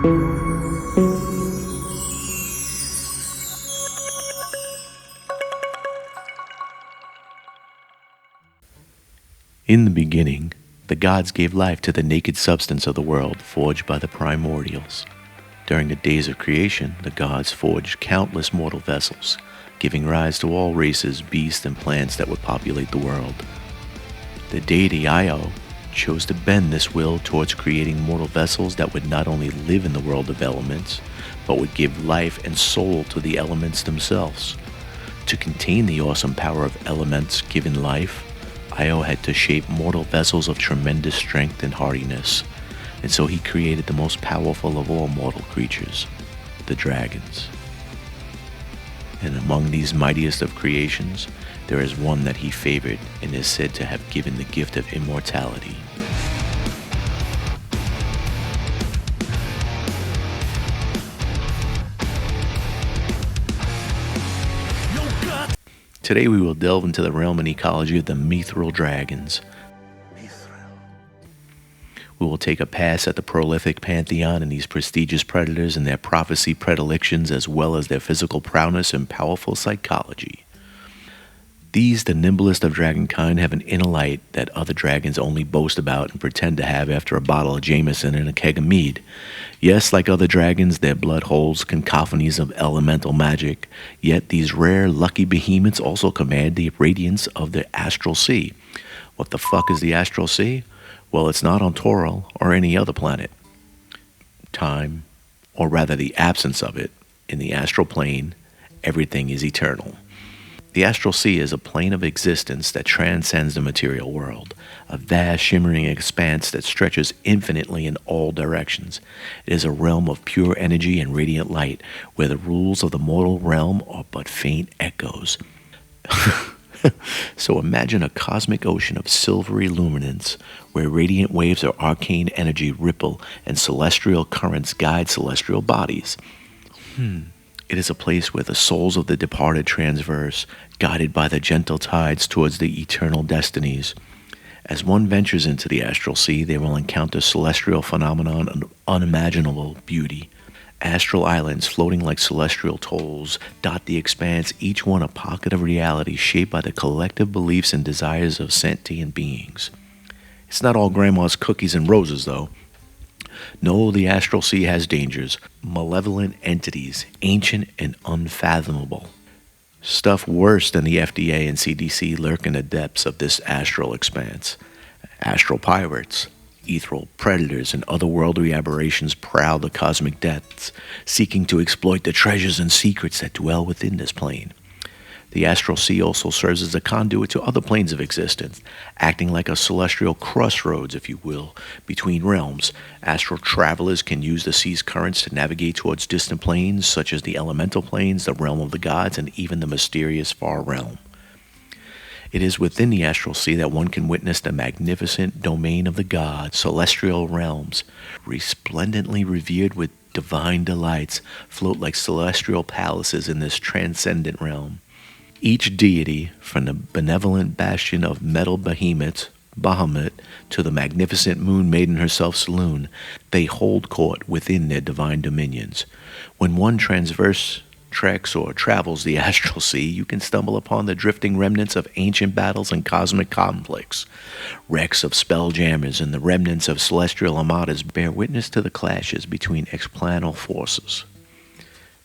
In the beginning, the gods gave life to the naked substance of the world forged by the primordials. During the days of creation, the gods forged countless mortal vessels, giving rise to all races, beasts, and plants that would populate the world. The deity Io chose to bend this will towards creating mortal vessels that would not only live in the world of elements, but would give life and soul to the elements themselves. To contain the awesome power of elements given life, Io had to shape mortal vessels of tremendous strength and hardiness, and so he created the most powerful of all mortal creatures, the dragons. And among these mightiest of creations, there is one that he favored and is said to have given the gift of immortality. Today we will delve into the realm and ecology of the Mithral Dragons. We will take a pass at the prolific pantheon and these prestigious predators and their prophecy predilections, as well as their physical prowess and powerful psychology. These, the nimblest of dragonkind, have an inner light that other dragons only boast about and pretend to have after a bottle of Jameson and a keg of mead. Yes, like other dragons, their blood holds cacophonies of elemental magic, yet these rare, lucky behemoths also command the radiance of the Astral Sea. What the fuck is the Astral Sea? Well, it's not on Toral or any other planet. Time, or rather the absence of it, in the astral plane, everything is eternal. The Astral Sea is a plane of existence that transcends the material world, a vast shimmering expanse that stretches infinitely in all directions. It is a realm of pure energy and radiant light, where the rules of the mortal realm are but faint echoes. So imagine a cosmic ocean of silvery luminance, where radiant waves of arcane energy ripple and celestial currents guide celestial bodies. It is a place where the souls of the departed transverse, guided by the gentle tides towards the eternal destinies. As one ventures into the Astral Sea, they will encounter celestial phenomenon of unimaginable beauty. Astral islands floating like celestial tolls dot the expanse, each one a pocket of reality shaped by the collective beliefs and desires of sentient beings. It's not all grandma's cookies and roses, though. No, the Astral Sea has dangers, malevolent entities, ancient and unfathomable. Stuff worse than the FDA and CDC lurk in the depths of this astral expanse. Astral pirates, ethereal predators, and otherworldly aberrations prowl the cosmic depths, seeking to exploit the treasures and secrets that dwell within this plane. The Astral Sea also serves as a conduit to other planes of existence, acting like a celestial crossroads, if you will, between realms. Astral travelers can use the sea's currents to navigate towards distant planes, such as the elemental planes, the realm of the gods, and even the mysterious far realm. It is within the Astral Sea that one can witness the magnificent domain of the gods, celestial realms, resplendently revered with divine delights, float like celestial palaces in this transcendent realm. Each deity, from the benevolent bastion of metal behemoths, Bahamut, to the magnificent moon maiden herself, Saloon, they hold court within their divine dominions. When one transverse treks or travels the Astral Sea, you can stumble upon the drifting remnants of ancient battles and cosmic conflicts. Wrecks of spelljammers and the remnants of celestial armadas bear witness to the clashes between explanal forces.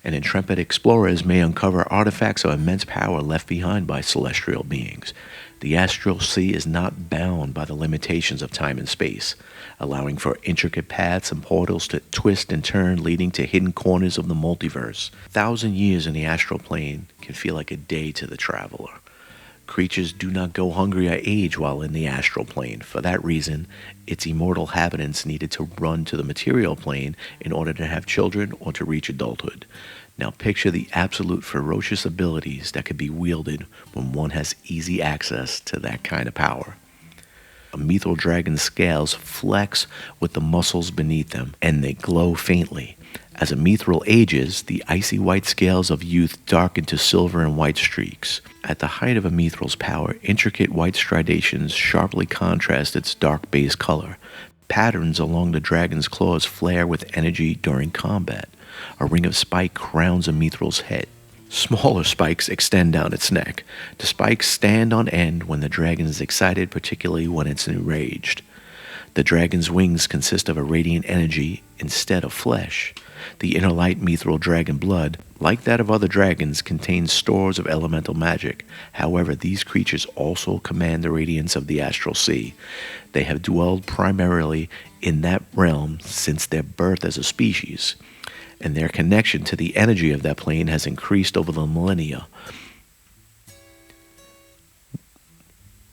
And intrepid explorers may uncover artifacts of immense power left behind by celestial beings. The Astral Sea is not bound by the limitations of time and space, allowing for intricate paths and portals to twist and turn, leading to hidden corners of the multiverse. 1,000 years in the astral plane can feel like a day to the traveler. Creatures do not go hungry or age while in the astral plane. For that reason, its immortal inhabitants needed to run to the material plane in order to have children or to reach adulthood. Now picture the absolute ferocious abilities that could be wielded when one has easy access to that kind of power. A Mithral Dragon's scales flex with the muscles beneath them, and they glow faintly. As a Mithral ages, the icy white scales of youth darken to silver and white streaks. At the height of a Mithral's power, intricate white striations sharply contrast its dark base color. Patterns along the dragon's claws flare with energy during combat. A ring of spike crowns a mithral's head. Smaller spikes extend down its neck. The spikes stand on end when the dragon is excited, particularly when it's enraged. The dragon's wings consist of a radiant energy instead of flesh. The inner light Mithral Dragon blood, like that of other dragons, contains stores of elemental magic. However, these creatures also command the radiance of the Astral Sea. They have dwelled primarily in that realm since their birth as a species, and their connection to the energy of that plane has increased over the millennia.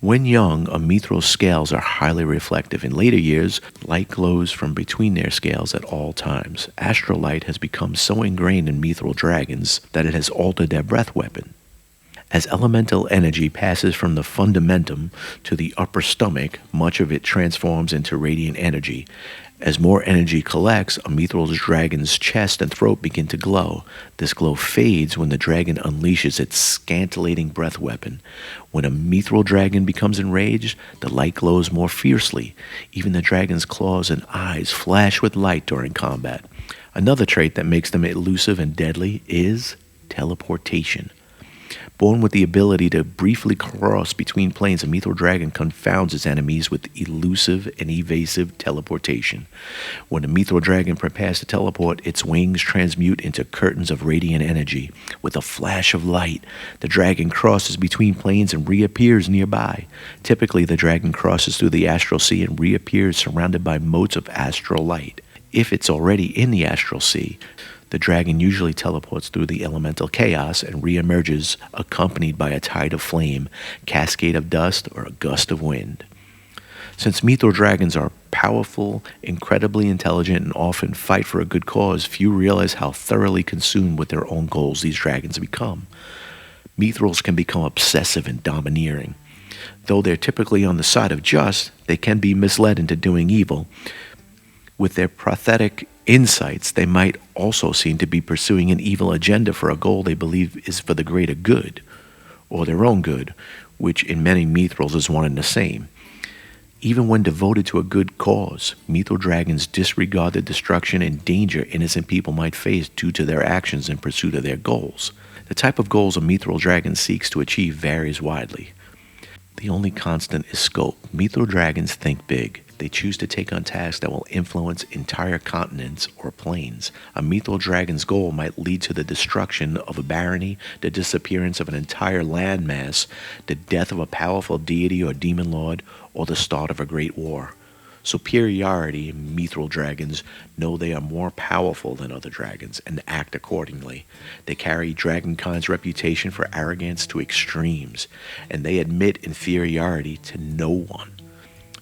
When young, a mithral's scales are highly reflective. In later years, light glows from between their scales at all times. Astral light has become so ingrained in mithral dragons that it has altered their breath weapon. As elemental energy passes from the fundamentum to the upper stomach, much of it transforms into radiant energy. As more energy collects, a mithril dragon's chest and throat begin to glow. This glow fades when the dragon unleashes its scintillating breath weapon. When a mithril dragon becomes enraged, the light glows more fiercely. Even the dragon's claws and eyes flash with light during combat. Another trait that makes them elusive and deadly is teleportation. Born with the ability to briefly cross between planes, a Mithral Dragon confounds its enemies with elusive and evasive teleportation. When a Mithral Dragon prepares to teleport, its wings transmute into curtains of radiant energy. With a flash of light, the dragon crosses between planes and reappears nearby. Typically, the dragon crosses through the Astral Sea and reappears surrounded by motes of astral light. If it's already in the Astral Sea, the dragon usually teleports through the elemental chaos and reemerges accompanied by a tide of flame, cascade of dust, or a gust of wind. Since Mithral dragons are powerful, incredibly intelligent, and often fight for a good cause, few realize how thoroughly consumed with their own goals these dragons become. Mithrals can become obsessive and domineering. Though they're typically on the side of just, they can be misled into doing evil. With their pathetic insights, they might also seem to be pursuing an evil agenda for a goal they believe is for the greater good, or their own good, which in many mithrals is one and the same. Even when devoted to a good cause, Mithral dragons disregard the destruction and danger innocent people might face due to their actions in pursuit of their goals. The type of goals a Mithral dragon seeks to achieve varies widely. The only constant is scope. Mithral dragons think big. They choose to take on tasks that will influence entire continents or planes. A Mithral dragon's goal might lead to the destruction of a barony, the disappearance of an entire landmass, the death of a powerful deity or demon lord, or the start of a great war. Superiority, Mithral dragons know they are more powerful than other dragons and act accordingly. They carry dragonkind's reputation for arrogance to extremes, and they admit inferiority to no one,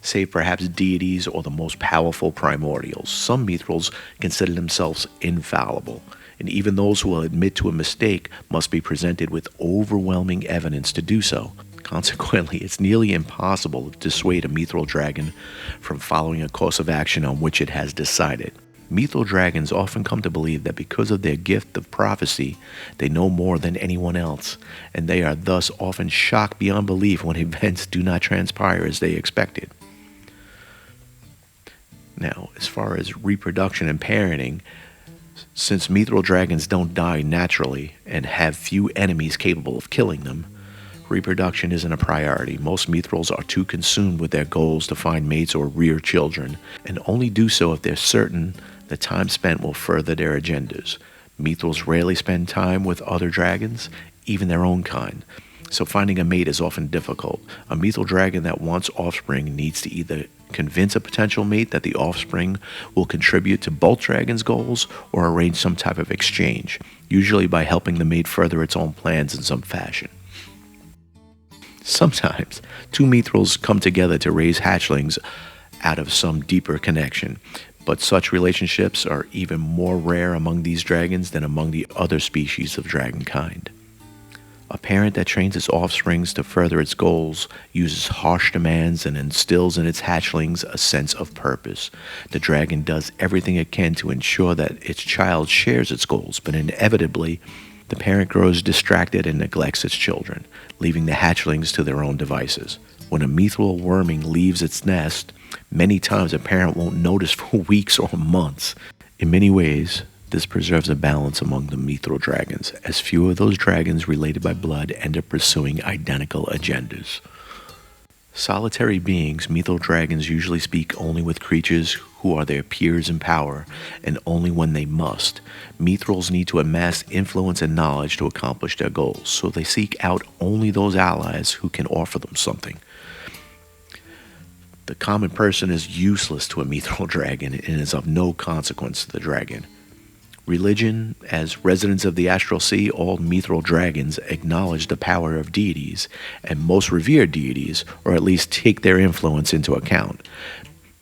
save perhaps deities or the most powerful primordials. Some mithrals consider themselves infallible, and even those who will admit to a mistake must be presented with overwhelming evidence to do so. Consequently, it's nearly impossible to dissuade a Mithral dragon from following a course of action on which it has decided. Mithral dragons often come to believe that because of their gift of prophecy, they know more than anyone else, and they are thus often shocked beyond belief when events do not transpire as they expected. Now, as far as reproduction and parenting, since Mithral dragons don't die naturally and have few enemies capable of killing them, reproduction isn't a priority. Most Mithrals are too consumed with their goals to find mates or rear children, and only do so if they're certain the time spent will further their agendas. Mithrals rarely spend time with other dragons, even their own kind, so finding a mate is often difficult. A Mithral dragon that wants offspring needs to either convince a potential mate that the offspring will contribute to both dragons' goals or arrange some type of exchange, usually by helping the mate further its own plans in some fashion. Sometimes, two Mithrals come together to raise hatchlings out of some deeper connection, but such relationships are even more rare among these dragons than among the other species of dragonkind. A parent that trains its offsprings to further its goals uses harsh demands and instills in its hatchlings a sense of purpose. The dragon does everything it can to ensure that its child shares its goals, but inevitably, the parent grows distracted and neglects its children, leaving the hatchlings to their own devices. When a mithral worming leaves its nest, many times a parent won't notice for weeks or months. In many ways, this preserves a balance among the Mithral Dragons, as few of those dragons related by blood end up pursuing identical agendas. Solitary beings, Mithral Dragons usually speak only with creatures who are their peers in power, and only when they must. Mithrals need to amass influence and knowledge to accomplish their goals, so they seek out only those allies who can offer them something. The common person is useless to a Mithral Dragon and is of no consequence to the dragon. Religion, as residents of the Astral Sea, all Mithral Dragons acknowledge the power of deities, and most revere deities, or at least take their influence into account.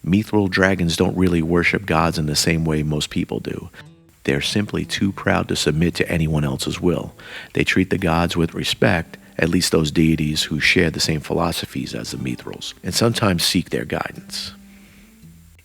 Mithral Dragons don't really worship gods in the same way most people do. They're simply too proud to submit to anyone else's will. They treat the gods with respect, at least those deities who share the same philosophies as the Mithrals, and sometimes seek their guidance.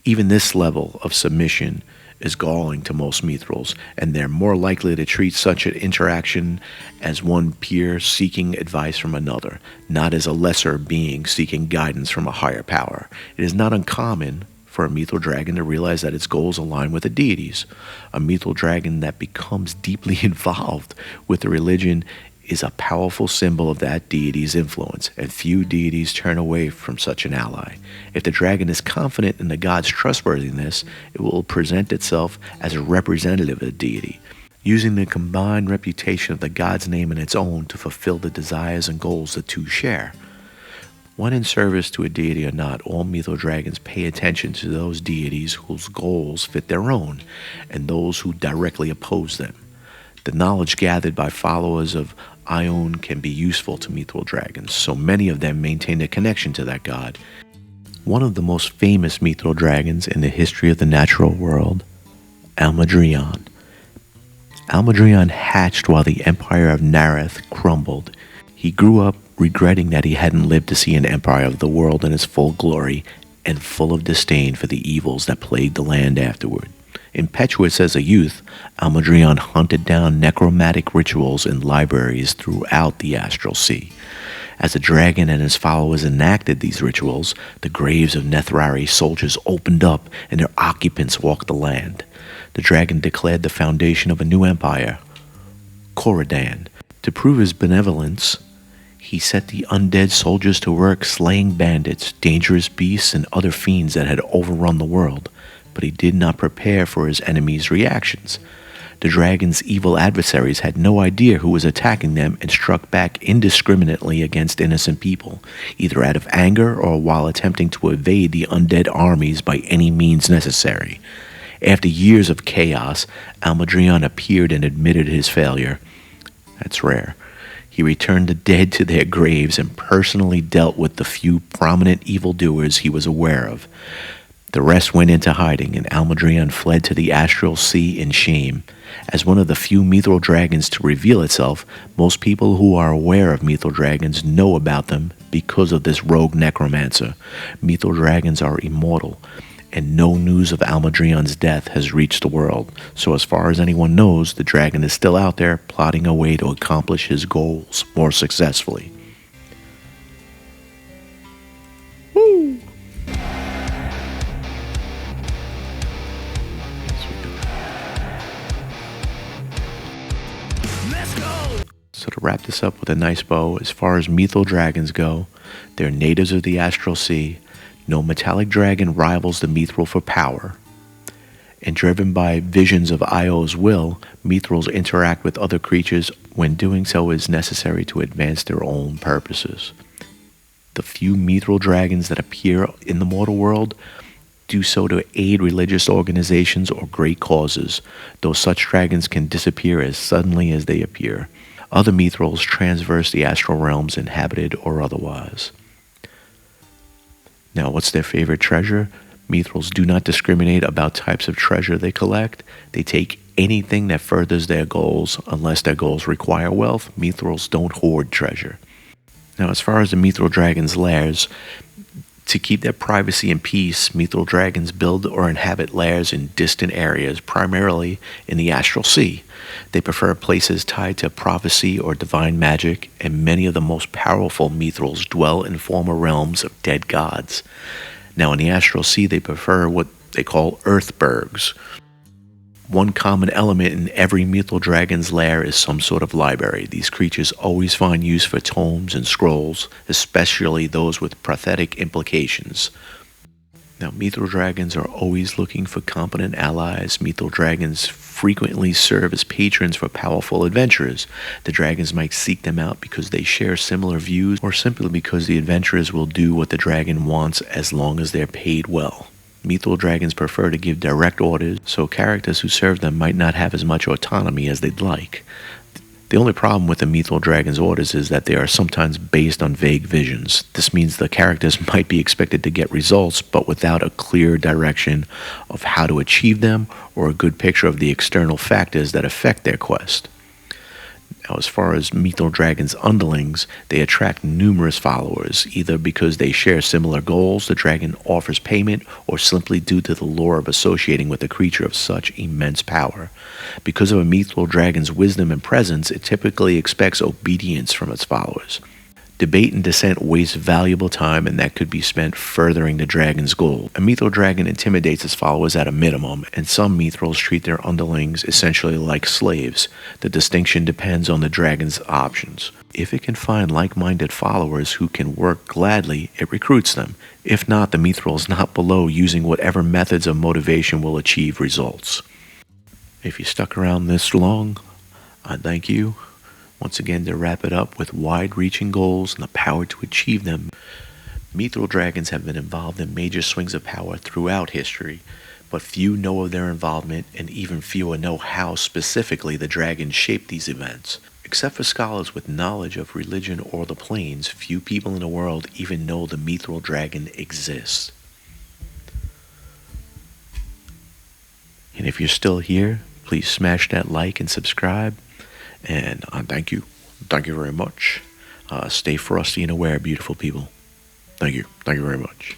Even this level of submission is galling to most Mithrals, and they're more likely to treat such an interaction as one peer seeking advice from another, not as a lesser being seeking guidance from a higher power. It is not uncommon for a Mithral Dragon to realize that its goals align with the deities. A Mithral Dragon that becomes deeply involved with the religion is a powerful symbol of that deity's influence, and few deities turn away from such an ally. If the dragon is confident in the god's trustworthiness, it will present itself as a representative of the deity, using the combined reputation of the god's name and its own to fulfill the desires and goals the two share. When in service to a deity or not, all Mithral Dragons pay attention to those deities whose goals fit their own, and those who directly oppose them. The knowledge gathered by followers of Ion can be useful to Mithral Dragons, so many of them maintain a connection to that god. One of the most famous Mithral Dragons in the history of the natural world, madrion. Madrion hatched while the empire of Nareth crumbled. He grew up regretting that he hadn't lived to see an empire of the world in its full glory, and full of disdain for the evils that plagued the land afterward. Impetuous as a youth, madrion hunted down necromantic rituals in libraries throughout the Astral Sea. As the dragon and his followers enacted these rituals, the graves of Nethrari soldiers opened up and their occupants walked the land. The dragon declared the foundation of a new empire, Coridan. To prove his benevolence, he set the undead soldiers to work slaying bandits, dangerous beasts, and other fiends that had overrun the world. But he did not prepare for his enemies' reactions. The dragon's evil adversaries had no idea who was attacking them and struck back indiscriminately against innocent people, either out of anger or while attempting to evade the undead armies by any means necessary. After years of chaos, madrion appeared and admitted his failure. That's rare. He returned the dead to their graves and personally dealt with the few prominent evildoers he was aware of. The rest went into hiding, and madrion fled to the Astral Sea in shame. As one of the few Mithral Dragons to reveal itself, most people who are aware of Mithral Dragons know about them because of this rogue necromancer. Mithral Dragons are immortal, and no news of madrion's death has reached the world. So as far as anyone knows, the dragon is still out there plotting a way to accomplish his goals more successfully. Woo! So to wrap this up with a nice bow, as far as Mithral Dragons go, they're natives of the Astral Sea. No metallic dragon rivals the Mithral for power. And driven by visions of Io's will, Mithrals interact with other creatures when doing so is necessary to advance their own purposes. The few Mithral Dragons that appear in the mortal world do so to aid religious organizations or great causes, though such dragons can disappear as suddenly as they appear. Other Mithrals transverse the astral realms, inhabited or otherwise. Now, what's their favorite treasure? Mithrals do not discriminate about types of treasure they collect. They take anything that furthers their goals, unless their goals require wealth. Mithrals don't hoard treasure. Now, as far as the Mithral Dragon's lairs, To keep their privacy and peace, Mithral Dragons build or inhabit lairs in distant areas, primarily in the Astral Sea. They prefer places tied to prophecy or divine magic, and many of the most powerful Mithrals dwell in former realms of dead gods. Now, in the Astral Sea, they prefer what they call earthbergs. One common element in every Mithral Dragon's lair is some sort of library. These creatures always find use for tomes and scrolls, especially those with prophetic implications. Now, Mithral Dragons are always looking for competent allies. Mithral Dragons frequently serve as patrons for powerful adventurers. The dragons might seek them out because they share similar views, or simply because the adventurers will do what the dragon wants as long as they're paid well. Mithral Dragons prefer to give direct orders, so characters who serve them might not have as much autonomy as they'd like. The only problem with the Mithral Dragon's orders is that they are sometimes based on vague visions. This means the characters might be expected to get results, but without a clear direction of how to achieve them or a good picture of the external factors that affect their quest. Now, as far as Mithral Dragon's underlings, they attract numerous followers, either because they share similar goals, the dragon offers payment, or simply due to the lure of associating with a creature of such immense power. Because of a Mithral Dragon's wisdom and presence, it typically expects obedience from its followers. Debate and dissent waste valuable time, and that could be spent furthering the dragon's goal. A Mithral Dragon intimidates its followers at a minimum, and some Mithrals treat their underlings essentially like slaves. The distinction depends on the dragon's options. If it can find like-minded followers who can work gladly, it recruits them. If not, the Mithril is not below using whatever methods of motivation will achieve results. If you stuck around this long, I thank you. Once again, to wrap it up, with wide-reaching goals and the power to achieve them, Mithral Dragons have been involved in major swings of power throughout history, but few know of their involvement, and even fewer know how specifically the dragons shaped these events. Except for scholars with knowledge of religion or the planes, few people in the world even know the Mithral Dragon exists. And if you're still here, please smash that like and subscribe. And thank you. Thank you very much. Stay frosty and aware, beautiful people. Thank you. Thank you very much.